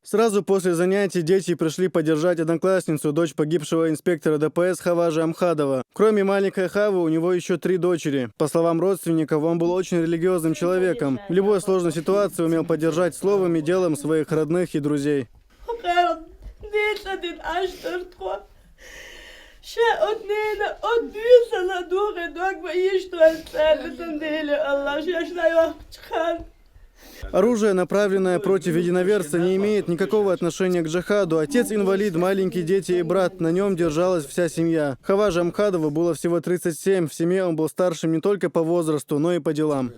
Сразу после занятий дети пришли поддержать одноклассницу, дочь погибшего инспектора ДПС Хаважа Амхадова. Кроме маленькой Хавы, у него еще 3 дочери. По словам родственников, он был очень религиозным человеком. В любой сложной ситуации умел поддержать словом и делом своих родных и друзей. Оружие, направленное против единоверца, не имеет никакого отношения к джихаду. Отец инвалид, маленькие дети и брат. На нем держалась вся семья. Хаважа Амхадову было всего 37. В семье он был старшим не только по возрасту, но и по делам.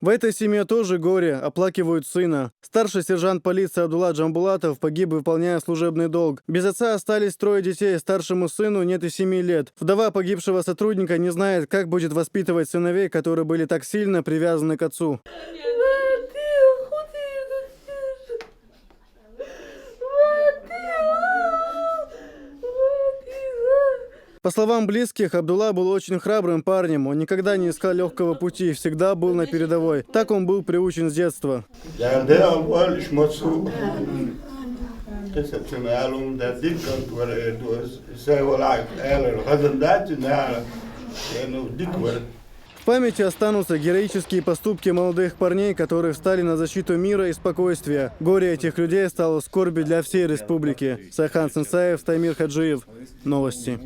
В этой семье тоже горе, оплакивают сына. Старший сержант полиции Абдулла Джамбулатов погиб, выполняя служебный долг. Без отца остались 3 детей, старшему сыну нет и 7 лет. Вдова погибшего сотрудника не знает, как будет воспитывать сыновей, которые были так сильно привязаны к отцу. По словам близких, Абдулла был очень храбрым парнем. Он никогда не искал легкого пути, всегда был на передовой. Так он был приучен с детства. В памяти останутся героические поступки молодых парней, которые встали на защиту мира и спокойствия. Горе этих людей стало скорбью для всей республики. Сайхан Сенсаев, Таймир Хаджиев. Новости.